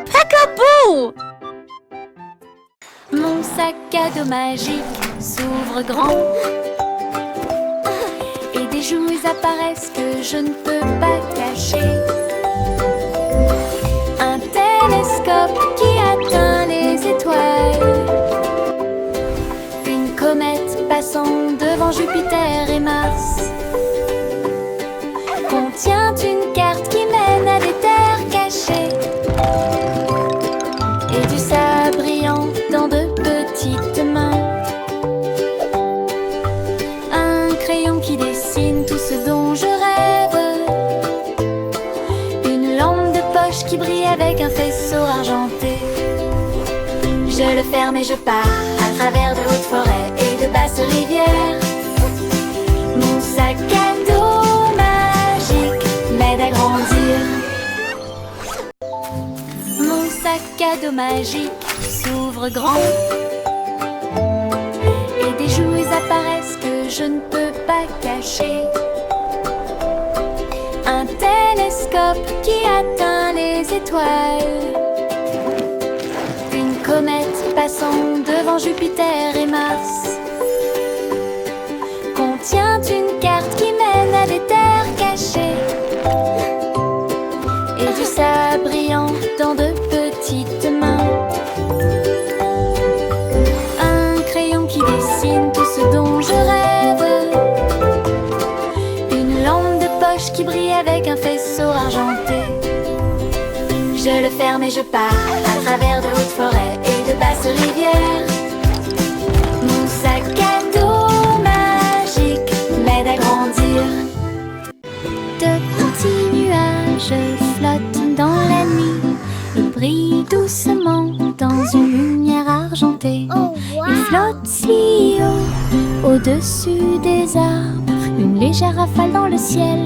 Peekaboo! Mon sac à dos magique s'ouvre grand et des jouets apparaissent que je ne peux pas cacher. Un télescope qui atteint les étoiles, une comète passant devant Jupiter et Mars, contient une carte qui mène à des terres cachées et du sable brillant dans de petites mains. Un crayon qui dessine tout ce dont je rêve, une lampe de poche qui brille avec un faisceau argenté. Je le ferme et je pars à travers de hautes forêts et de basses rivières. Mon sac à dos magique m'aide à grandir. Mon sac à dos magique s'ouvre grand et des jouets apparaissent que je ne peux pas cacher. Un télescope qui atteint les étoiles, une comète passant devant Jupiter et Mars, contient une carte qui mène à des terres cachées et du sable brillant dans de petites mains. Un crayon qui dessine tout ce dont je rêve, une lampe de poche qui brille avec un faisceau argenté. Je le ferme et je pars à travers de hautes forêts et de basses rivières. Mon sac à dos magique m'aide à grandir. De petits nuages flottent dans la nuit et brillent doucement dans une lumière argentée. Ils flottent si haut au-dessus des arbres, une légère rafale dans le ciel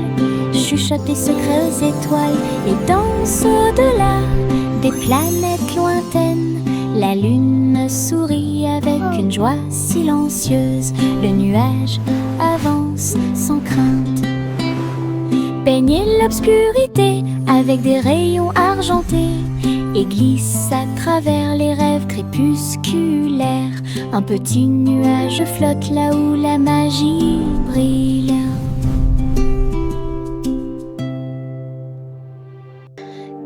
chuchote des secrets aux étoiles et danse au-delà des planètes lointaines. La lune sourit avec une joie silencieuse. Le nuage avance sans crainte, baigne l'obscurité avec des rayons argentés et glisse à travers les rêves crépusculaires. Un petit nuage flotte là où la magie brille.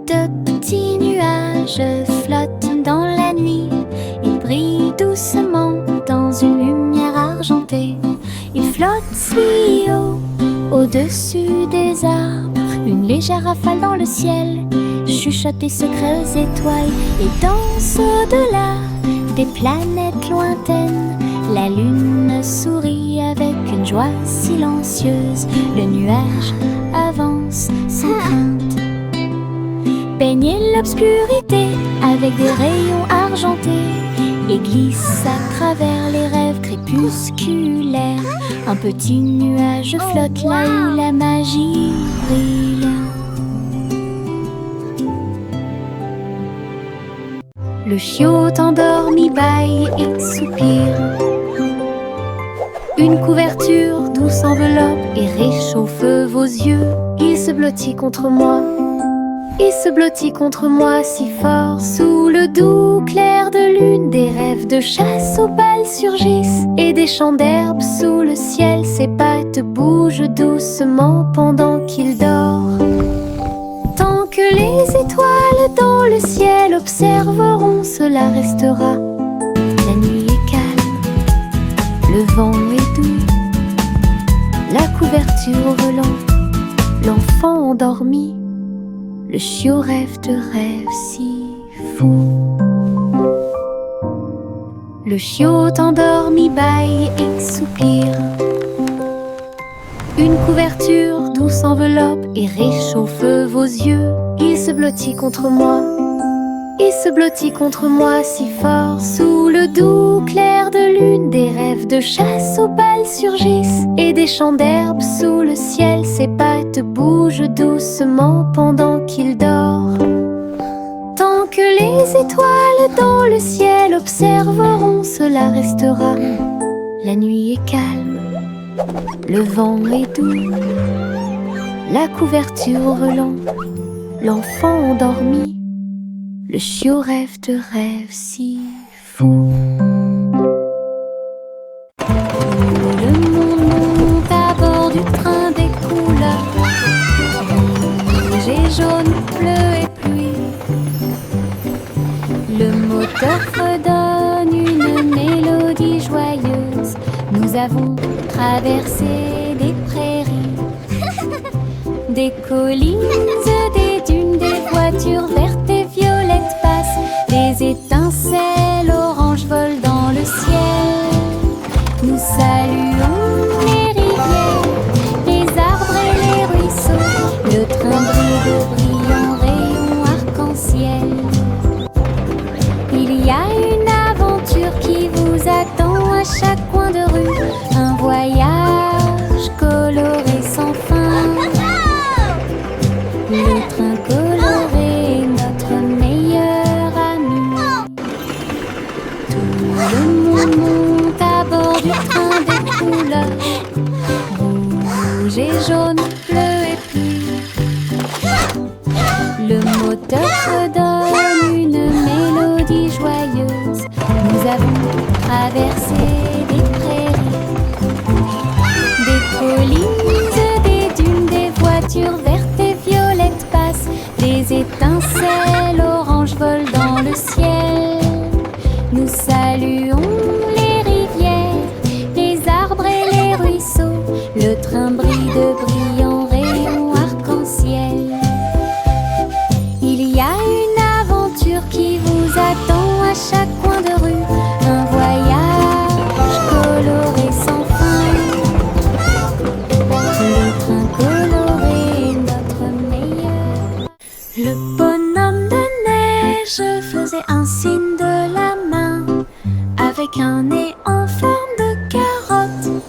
De petits nuages flottent dans la nuit. Ils brillent doucement dans une lumière argentée. Ils flottent si haut au-dessus des arbres, une légère rafale dans le ciel chuchote des secrets aux étoiles et danse au-delà des planètes lointaines. La lune sourit avec une joie silencieuse. Le nuage avance sans crainte, baigne l'obscurité avec des rayons argentés et glisse à travers les rêves crépusculaires. Un petit nuage flotte là où la magie brille. Le chiot endormi bâille et soupire. Une couverture douce enveloppe et réchauffe vos yeux. Il se blottit contre moi. Il se blottit contre moi si fort. Sous le doux clair de lune, des rêves de chasse aux balles surgissent et des champs d'herbe sous le ciel. Ses pattes bougent doucement pendant qu'il dort. Tant que les étoiles dans le ciel observeront, cela restera. La nuit est calme, le vent est doux, la couverture au volant, l'enfant endormi. Le chiot rêve de rêves si fous. Le chiot endormi bâille et soupire. Une couverture douce enveloppe et réchauffe vos yeux. Il se blottit contre moi. Il se blottit contre moi si fort. Sous le doux clair de lune, des rêves de chasse aux balles surgissent et des champs d'herbe sous le ciel. Ses pattes bougent doucement pendant qu'il dort. Tant que les étoiles dans le ciel observeront, cela restera. La nuit est calme, le vent est doux, la couverture au volant, l'enfant endormi. Le chiot rêve de rêves si fous. Le monde monte à bord du train des couleurs, rouge et jaune, bleu et pluie. Le moteur redonne une mélodie joyeuse. Nous avons traversé des prairies, des collines, des dunes, des voitures vertes et violettes passent. Des étincelles oranges volent dans le ciel. Nous saluons les rivières, les arbres et les ruisseaux. Le train brille de brillants rayons arc-en-ciel. Il y a une aventure qui vous attend à chaque coin de rue. Un voyage coloré sans fin. Le train coloré est notre meilleur ami. Tout le monde monte à bord du train des couleurs, rouge et jaune, bleu et pluie. Le moteur redonne une mélodie joyeuse. Nous avons traversé des prairies, des collines, des dunes, des voitures vertes et violettes passent. Des étincelles oranges volent dans le ciel. Nous saluons les rivières, les arbres et les ruisseaux. Le train brille de brillants rayons arc-en-ciel. Il y a une aventure qui vous attend à chaque coin de rue. Un voyage coloré sans fin. Le train coloré est notre meilleur. Le bonhomme de neige faisait un signe de la main avec un nez en forme de carotte.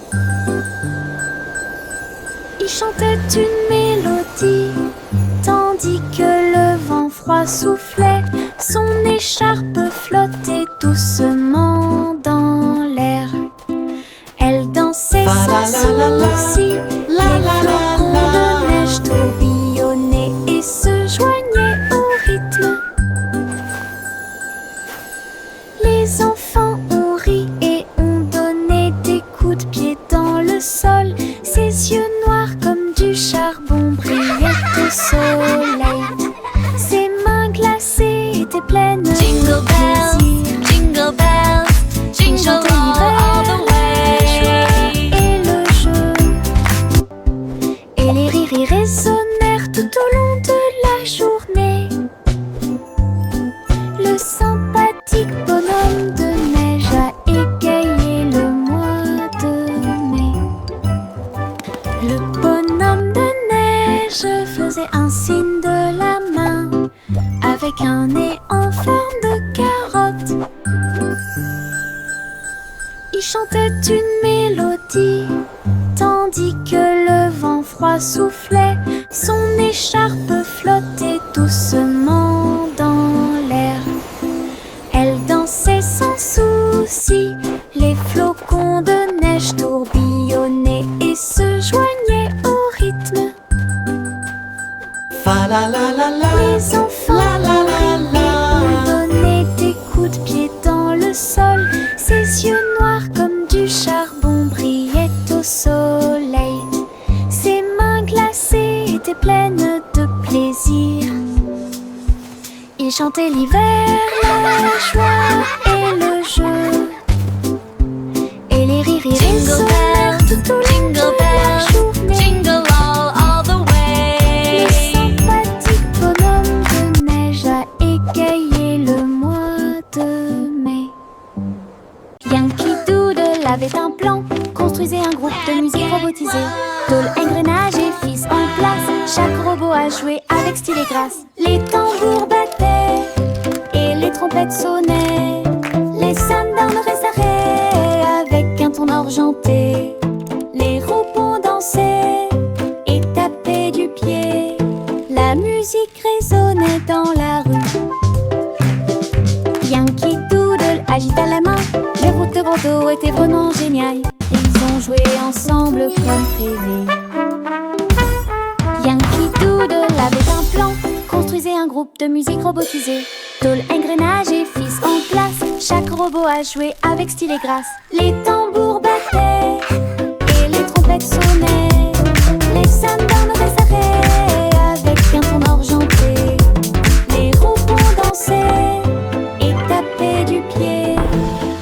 Il chantait une mélodie tandis que le vent froid soufflait. Son écharpe flottait doucement dans l'air. Elle dansait sans souci. Les flocons de neige tourbillonnaient et se joignaient au rythme. Les enfants ont ri et ont donné des coups de pied dans le sol. Ses yeux noirs comme du charbon brillaient au soleil. Ses mains glacées étaient pleines de Jingle bells, plaisir. jingle bells, jingle all the way. Et le jeu et les rires y résonnèrent tout au long de la journée. Le sympathique bonhomme de neige a égayé le mois de mai. Le bonhomme de neige faisait un signe de la main avec un nez en forme de carotte. Il chantait une mélodie tandis que le vent froid soufflait. Son écharpe flottait doucement dans l'air. Elle dansait sans souci. Les flocons de neige tourbillonnaient et se joignaient au rythme. Fa la la la la. Les enfants La la la la. ont donné des coups de pied dans le sol. Ses yeux noirs comme du charbon brillaient au soleil. Ses mains glacées étaient pleines de plaisir. Il chantait l'hiver, la joie et le jeu. Et les rires y Jingle résonnèrent bells, tout au long de jingle la bells, journée. jingle all the Le way. sympathique bonhomme de neige a égayé le mois de mai. Yankee Doodle avait un plan, construisait un groupe de musique robotisé. Tôle, engrenage et fils en place, chaque robot a joué avec style et grâce. Les tambours battaient et les trompettes sonnaient. Les sundowners s'arrêtaient avec un ton argenté. Les robots dansaient et tapaient du pied. La musique résonnait dans la rue. Yankee Doodle agita la main. Le groupe de Bordeaux était vraiment génial. Ils ont joué ensemble comme prévu. Yankee Doodle avait un plan, construisait un groupe de musique robotisé. Tôle, engrenage et fils en place. Chaque robot a joué avec style et grâce. Les tambours battaient et les trompettes sonnaient. Les sandales résarraient avec un ton argenté. Les roupons dansaient et tapaient du pied.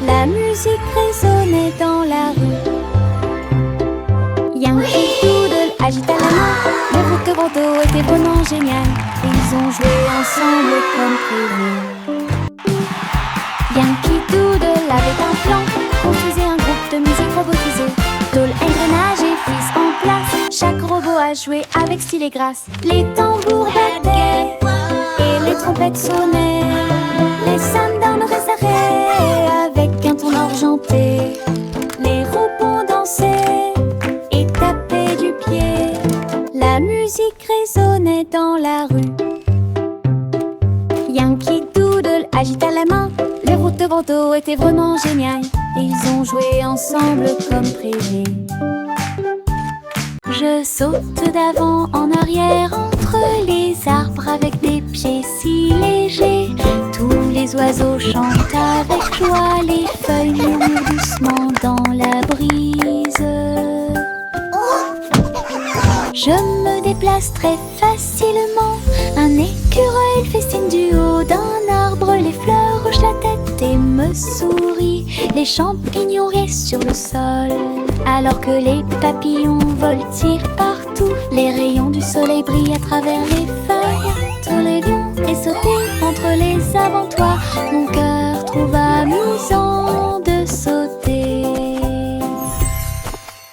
La musique résonnait dans la rue. Yankee Doodle agita la main. Le route-bandeau était vraiment génial. Ils ont joué ensemble comme prévu. Yankee Doodle avait un plan. Construisait un groupe de musique robotisé. Tôle, engrenage et fils en place. Chaque robot a joué avec style et grâce. Les tambours battaient et les trompettes sonnaient. Les sandales résarraient avec un ton argenté. Les roupons dansaient et tapaient du pied. La musique résonnait dans la rue. Yankee Doodle agita la main. Le route-bandeau était vraiment génial. Ils ont joué ensemble comme prévu. Je saute d'avant en arrière entre les arbres avec des pieds si légers. Tous les oiseaux chantent avec joie. Les feuilles murmurent doucement dans la brise. Je me déplace très facilement. Un écureuil festine du haut d'un arbre. Les fleurs hochent la tête et me sourient. Les champignons restent sur le sol, alors que les papillons voltigent partout. Les rayons du soleil brillent à travers les feuilles. Toulévion et sauter entre les avant-toits. Mon cœur trouve amusant de sauter.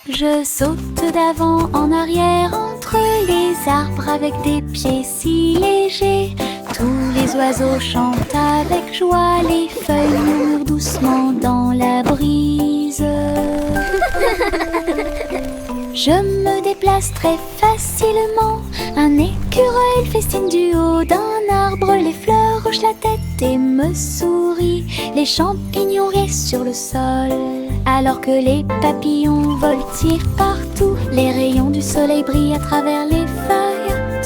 Je saute d'avant en arrière entre les arbres avec des pieds si légers. Tous les oiseaux chantent avec joie. Les feuilles murmurent doucement dans la brise. Je me déplace très facilement. Un écureuil festine du haut d'un arbre. Les fleurs hochent la tête et me sourient. Les champignons restent sur le sol, alors que les papillons voltigent partout. Les rayons du soleil brillent à travers les feuilles.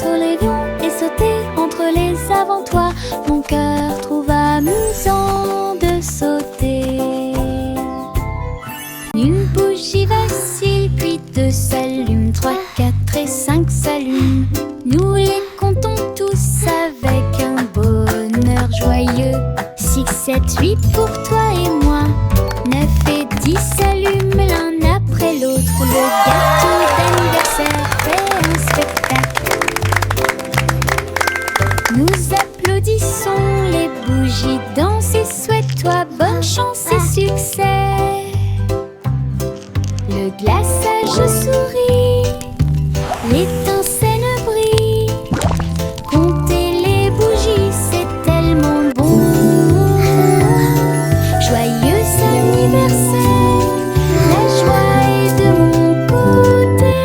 Toulévion et sauter entre les avant-toits. Mon cœur trouve amusant de sauter. Une bougie vacille, puis deux s'allument. 3, 4 et 5 s'allument. Nous les comptons tous avec un bonheur joyeux. 6, 7, 8 pour toi et moi. 9 et 10 s'allument l'un après l'autre. Le gâteau d'anniversaire fait un spectacle. Nous applaudissons, les bougies dansent et souhaite-toi bonne chance et succès. Le glaçage sourit, l'étincelle brille. Compter les bougies, c'est tellement bon. Joyeux anniversaire, la joie est de mon côté.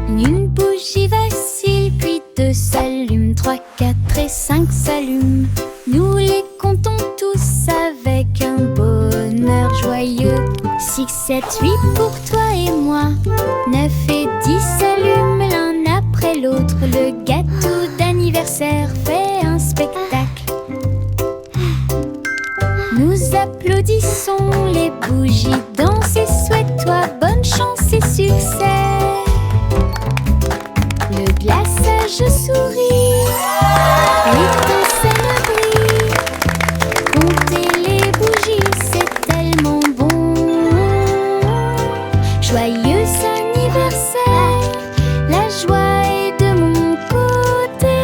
Une bougie vacille, puis deux s'allument. 3, 4 et 5 s'allument. Nous les comptons tous avec un bonheur joyeux. 6, 7, 8 pour toi et moi. 9 et 10 s'allument l'un après l'autre. Le gâteau d'anniversaire fait un spectacle. Nous applaudissons, les bougies dansent et souhaite-toi bonne chance et succès. Le glaçage sourit, l'étincelle brille. Compter les bougies, c'est tellement bon. Joyeux anniversaire, la joie est de mon côté.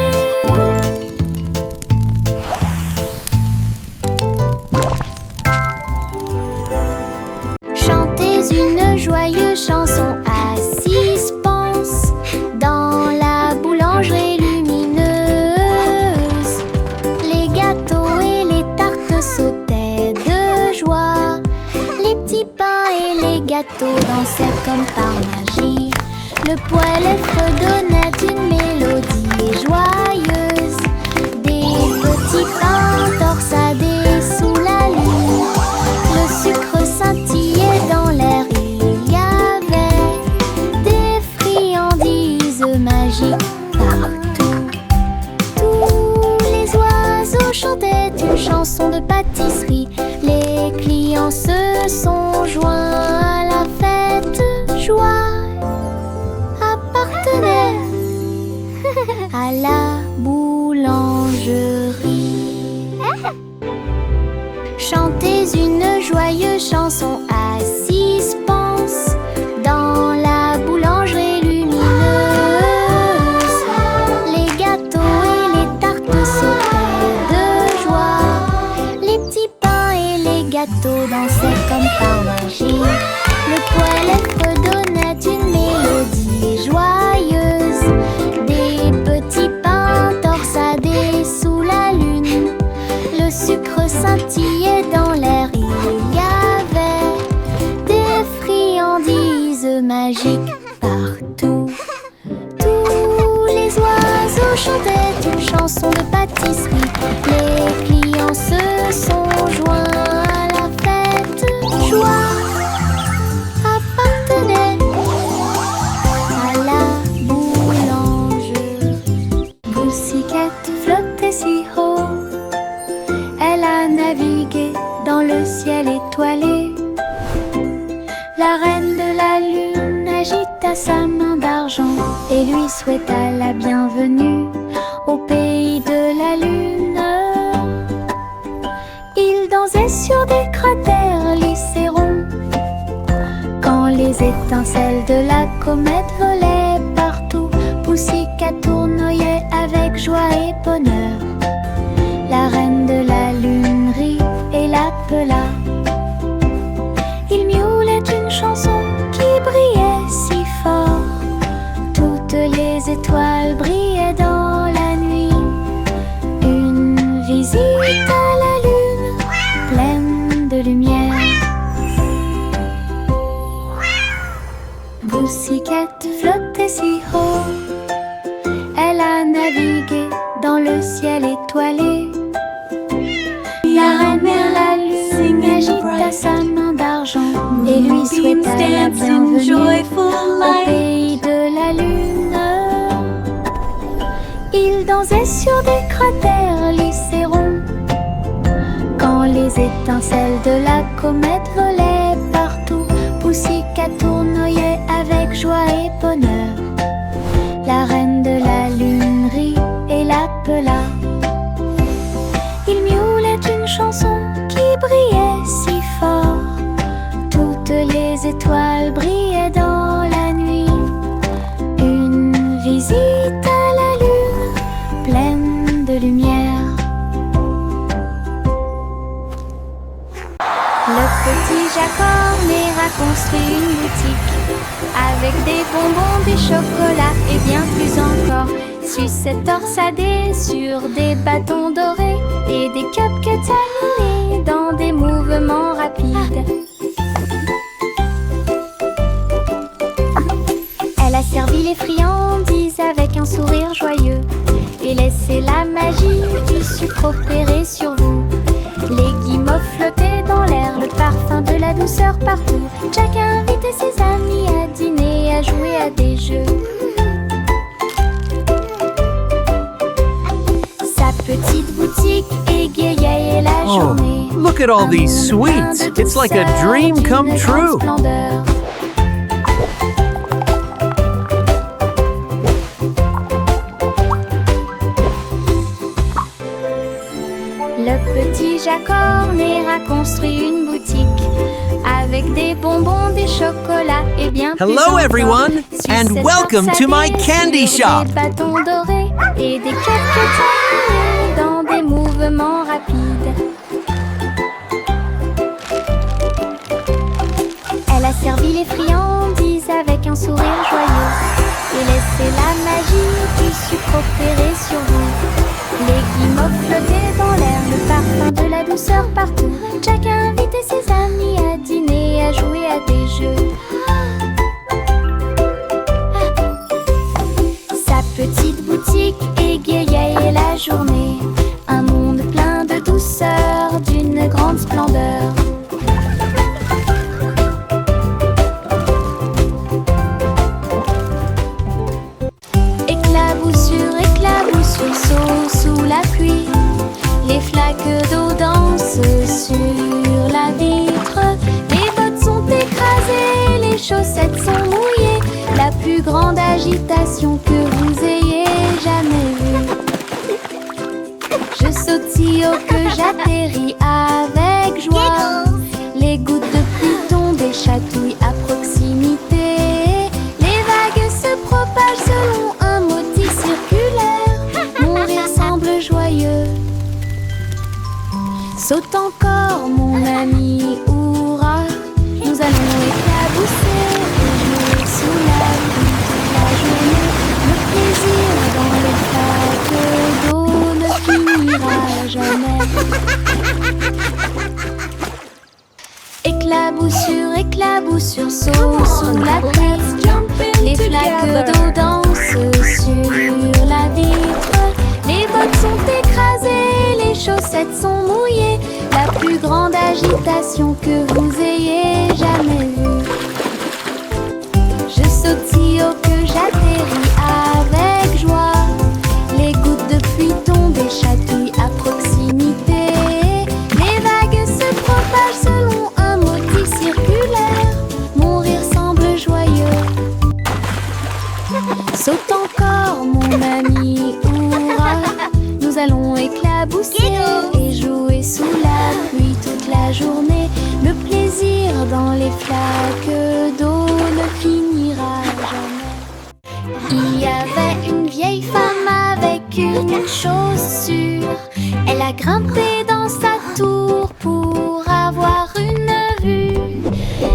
Chantez une joyeuse chanson à 6 penses dans la boulangerie lumineuse. Les gâteaux et les tartes sautaient de joie. Les petits pains et les gâteaux dansaient comme par magie. Le poêle fredonnait une mélodie joyeuse. Des petits pains torsadés sous la lune. Le sucre scintillait dans l'air, il y avait des suis une joyeuse chanson assise, pense dans la boulangerie lumineuse. Les gâteaux et les tartes sautaient de joie. Les petits pains et les gâteaux dansaient comme par magie. Le poêle fredonnait une mélodie joyeuse. Des petits pains torsadés sous la lune. Le sucre scintillait dans l'air. Il y avait des friandises magiques partout. Tous les oiseaux chantaient une chanson de pâtisserie. Les clients se sont joints à la fête. Joie appartenait à la boulangerie. Pussycat flottait si haut. Elle a navigué dans le ciel étoilé. La reine de la lune agita sa main d'argent et lui souhaita la bienvenue au pays de la lune. Il dansait sur des cratères lycérons quand les étincelles de la comète volaient partout. Pussycat tournoyait avec joie et bonheur. La reine de la lune rit et l'appela. Il miaulait une chanson qui brillait si fort. Toutes les étoiles brillaient dans la nuit. Une visite à la lune pleine de lumière. Pussycat flottait si haut. Elle a navigué dans le ciel étoilé. La reine de la lune agita sa main d'argent et lui souhaita la bienvenue au pays de la lune. Il dansait sur des cratères lycérons quand les étincelles de la comète volaient partout. Pussycat tournoyait avec joie et bonheur. La reine de la lune rit et l'appela. Il miaulait une chanson qui brillait si fort. Toutes les étoiles brillaient dans la nuit. Une visite à la lune pleine de lumière. Le petit Jacornet a construit une boutique avec des bonbons, des chocolats et bien plus encore. Sucettes torsadées sur des bâtons dorés et des cupcakes animés dans des mouvements rapides. Elle a servi les friandises avec un sourire joyeux et laissé la magie du sucre opérer sur vous. Les guimauves flottaient dans l'air, le parfum de la douceur partout. Jack a invité ses amis à dîner, à jouer à des jeux. Sa petite boutique égayait la journée. Oh, look at all these sweets. It's like a dream come true. Le petit Jacornet a construit une boutique avec des bonbons, des chocolats et bien plus Hello encore. everyone, and Sucettes welcome to my torsadées candy sur shop. Des bâtons dorés et des cupcakes animés dans des mouvements rapides. Elle a servi les friandises avec un sourire joyeux et laissé la magie du sucre opérer sur vous. Les guimauves flottaient dans l'air, le parfum de la douceur partout. Jack a invité ses amis à dîner, à jouer à des jeux. Sa petite boutique égayait la journée. Un monde plein de douceur, d'une grande splendeur. Éclaboussure, saut sous la pluie. Les flaques d'eau dansent sur la vitre. Les bottes sont écrasées, les chaussettes sont mouillées. La plus grande agitation que vous ayez jamais vue. Je sautille, oh que j'atterris avec joie. voir. Les gouttes de pluie tombent et chatouillent à proximité. Les vagues se propagent selon un motif circulaire. Mon rire semble joyeux. Saute encore mon ami, hurrah. Nous allons éclabousser et jouer sous la pluie toute la journée. Le plaisir dans les flaques d'eau ne finira jamais. Éclaboussure, saut sous la pluie. Les flaques d'eau dansent sur la vitre. Les bottes sont écrasées, les chaussettes sont mouillées. La plus grande agitation que vous ayez jamais vue. Je saute si haut que j'atterris avec joie. Les gouttes de pluie tombent et chatouillent à proximité. Les vagues se propagent selon un motif circulaire. Mon rire semble joyeux. Saute encore mon ami, hurrah. Nous allons éclabousser et jouer sous la pluie toute la journée. Le plaisir dans les flaques d'eau ne finira jamais. Il y avait une vieille femme avec une chose sûre. Elle a grimpé dans sa tour pour avoir une vue.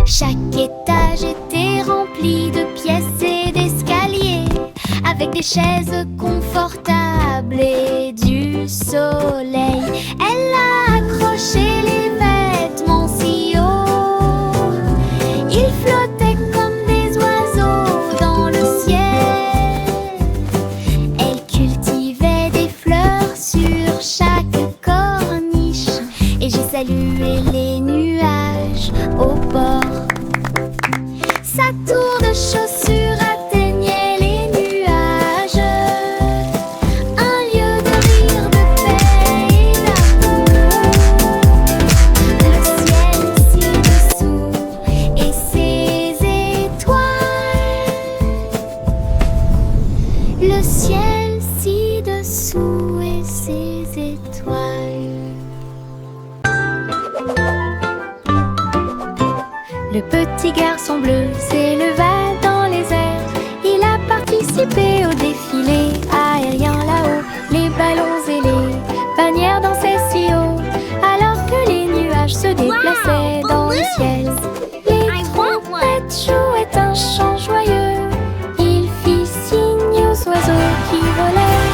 Chaque étage était rempli de pièces et d'escaliers, avec des chaises confortables et du soleil. Elle a accroché les vêtements si haut, ils flottaient comme des oiseaux dans le ciel. Elle cultivait des fleurs sur chaque corniche, et j'ai salué les nuages au bord. Sa tour de chaussures atteignait les nuages, un lieu de rire, de paix et d'amour. Le ciel ci-dessous et ses étoiles. Le ciel ci-dessous et ses étoiles. Le petit garçon bleu s'éleva dans les airs. Il a participé au défilé aérien là-haut. Les ballons et les bannières dansaient si haut, alors que les nuages se déplaçaient dans le ciel. Les trompettes jouaient un chant joyeux. Il fit signe aux oiseaux qui volaient.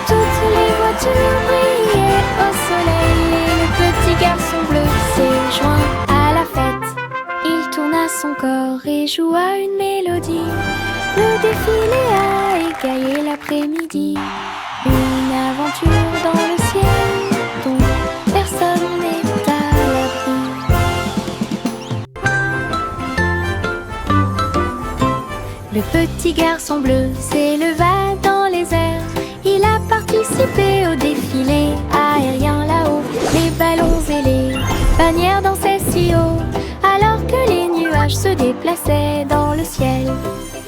Toutes les voitures brillaient au soleil. Et le petit garçon bleu s'est joint à la fête. Il tourna son corps et joua une mélodie. Le défilé a égayé l'après-midi. Une aventure dans le ciel dont personne n'est à l'abri. Le petit garçon bleu s'éleva dans les airs. Il a participé au défilé aérien là-haut. Les ballons et les bannières dansaient si haut, alors que les nuages se déplaçaient dans le ciel.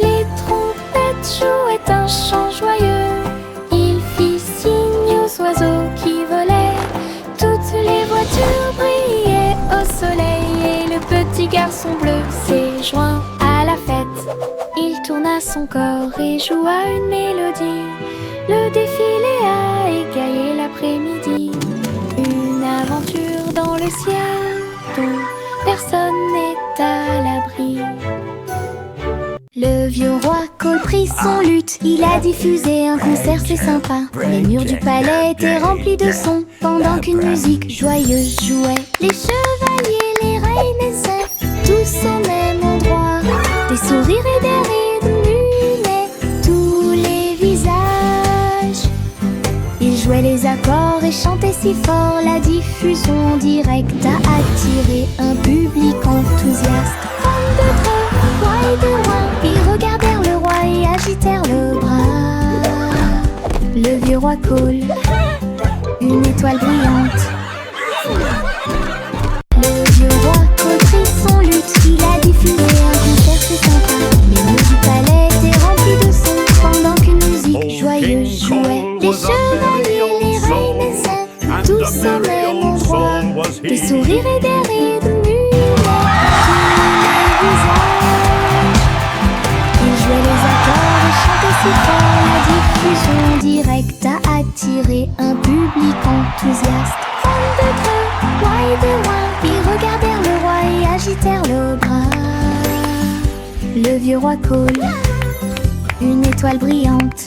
Les trompettes jouaient un chant joyeux. Il fit signe aux oiseaux qui volaient. Toutes les voitures brillaient au soleil. Et le petit garçon bleu s'est joint à la fête. Il tourna son corps et joua une mélodie. Le défilé a égayé l'après-midi. Une aventure dans le ciel dont personne n'est à l'abri. Le vieux roi Cole prit son luth. Il a diffusé un concert, c'est sympa. Les murs du palais étaient remplis de sons, pendant qu'une musique joyeuse jouait. Les chevaliers, les reines essaient tous au même endroit. Des sourires et des rires illuminaient tous les visages. Ils jouaient les accords et chantaient si fort. La diffusion directe a attiré un public enthousiaste. Femmes de près, roi et de loin, ils regardèrent le roi et agitèrent le bras. Le vieux roi Cole, une étoile brillante. Le vieux roi Cole prit son luth. Il a diffusé un concert, c'est sympa. Les murs du palais étaient remplis de sons, pendant qu'une musique joyeuse jouait. Les chevaliers, les reines essaient tous au même endroit. Des sourires et des rires enthousiastes. 22 roi et de loin, ils regardèrent le roi et agitèrent le bras. Le vieux roi coule, une étoile brillante.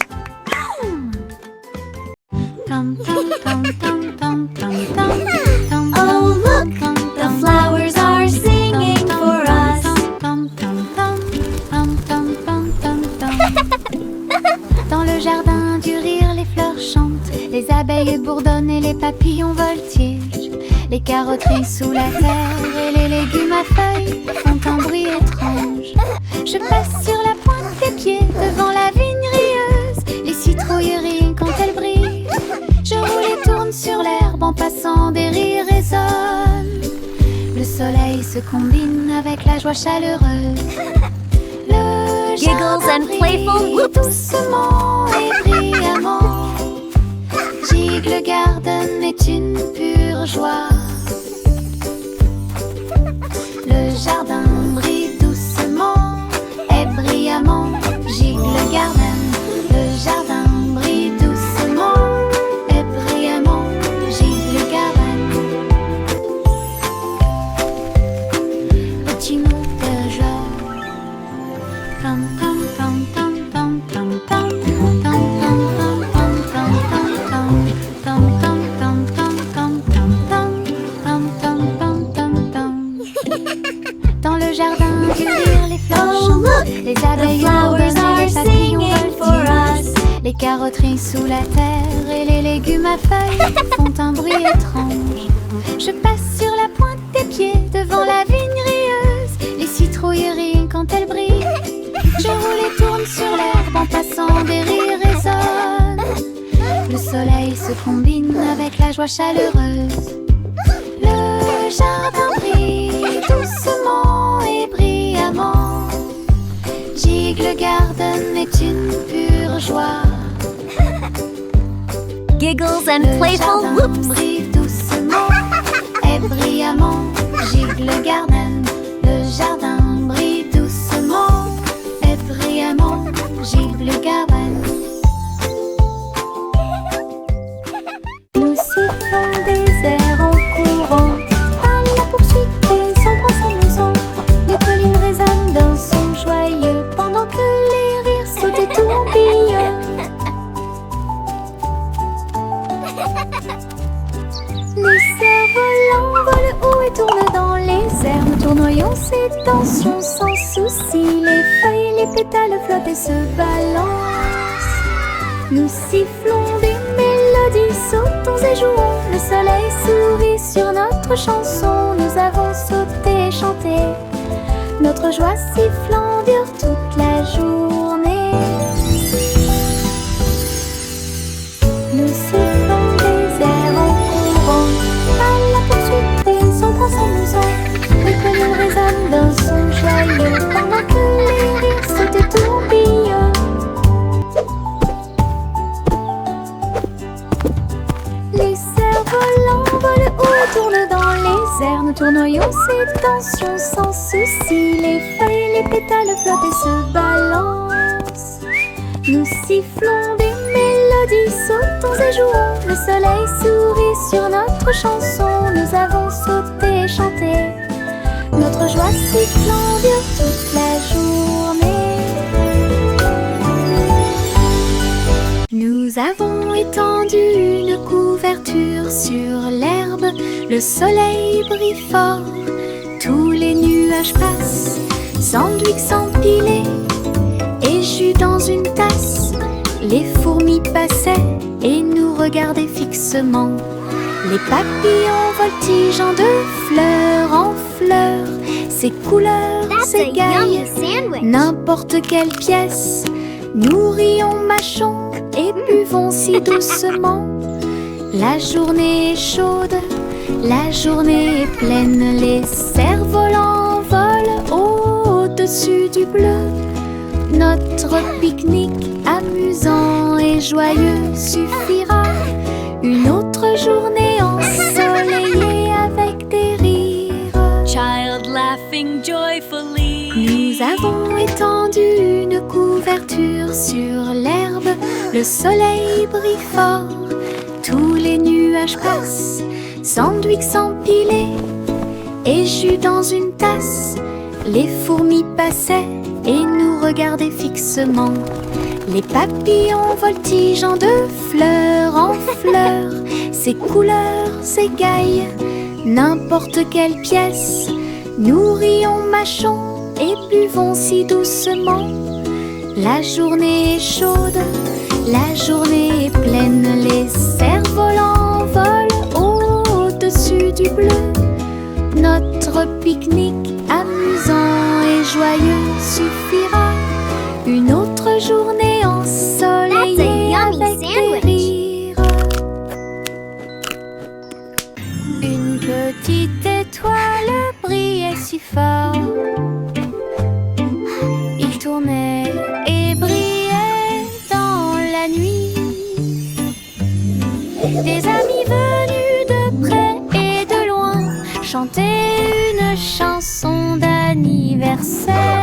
Oh look, the flowers are singing for us. Dans le jardin du rire, les fleurs chantent, les abeilles bourdonnent et les papillons voltigent. Les carottes rient sous la terre et les légumes à feuilles font un bruit étrange. Je passe sur la pointe des pieds devant la vigne rieuse, les citrouilles rient quand elles brillent. Je roule et tourne sur l'herbe en passant, des rires résonnent. Le soleil se combine avec la joie chaleureuse. Le Giggles and playful brille whoops. doucement et brillamment. Gigle Garden est une pure joie. Le jardin brille doucement et brillamment. Gigle Garden, le jardin brille doucement et brillamment. Gigle Garden. Petit mot de joie. Tam tam tam tam tam tam tam tam tam tam tam tam tam tam tam. Dans le jardin du rire, les fleurs chantent, les abeilles bourdonnent et les papillons voltigent. Les carottes rient sous la terre et les légumes à feuilles font un bruit étrange. Je passe sur la pointe des pieds devant la vigne rieuse, les citrouilles rient quand elles brillent. Je roule et tourne sur l'herbe en passant, des rires résonnent. Le soleil se combine avec la joie chaleureuse. Le jardin brille doucement et brillamment. Gigle Garden est une pure joie. Giggles and Le playful jardin whoops. brille doucement et brillamment. Gigle Garden, le jardin brille doucement et brillamment. Gigle Garden. Nous sifflons des airs en courant, à la poursuite des ombres s'amusant. Les collines résonnent d'un son joyeux, pendant que les rires sautent et tourbillonnent. Les cerfs-volants volent haut et tournent dans les airs. Nous tournoyons ces tensions sans souci. Les feuilles et les pétales flottent et se balancent. Nous sifflons des mélodies, sautons et jouons. Le soleil sourit sur notre chanson. Nous avons sauté et chanté. Notre joie sifflant dure toute la journée. Nous sifflons des airs en courant, à la poursuite des ombres s'amusant. Les collines résonnent d'un son joyeux, pendant que les rires sautent et tourbillonnent. Les cerfs-volants volent haut et tournent dans les airs. Nous tournoyons ces tensions sans souci. Les feuilles et les pétales flottent et se balancent. Nous sifflons des mélodies, sautons et jouons. Le soleil sourit sur notre chanson. Nous avons sauté et chanté. Notre joie sifflant dure toute la journée. Nous avons étendu une couverture sur l'herbe. Le soleil brille fort, tous les nuages passent. Sandwich s'empilait et jus dans une tasse. Les fourmis passaient et nous regardaient fixement. Les papillons voltigeant de fleur en fleur. Ces couleurs s'égayent, n'importe quelle pièce. Nous rions, mâchons et buvons si doucement. La journée est chaude, la journée est pleine. Les cerfs-volants volent au-dessus du bleu. Notre pique-nique amusant et joyeux suffira. Une autre journée ensoleillée avec des rires. Child laughing joyfully. Nous avons étendu une couverture sur l'herbe. Le soleil brille fort, tous les nuages nuages passent, sandwich empilés et jus dans une tasse. Les fourmis passaient et nous regardaient fixement. Les papillons voltigeant de fleurs en fleurs, ces couleurs égaillent n'importe quelle pièce. Nous rions, mâchons et buvons si doucement. La journée est chaude, la journée est pleine. Les cerfs-volants volent au-dessus du bleu. Notre pique-nique amusant et joyeux suffira. Une autre journée ensoleillée avec des rires. Une petite étoile brillait si fort. Il tournait et brillait dans la nuit. Des amis venus de près et de loin chantaient une chanson d'anniversaire.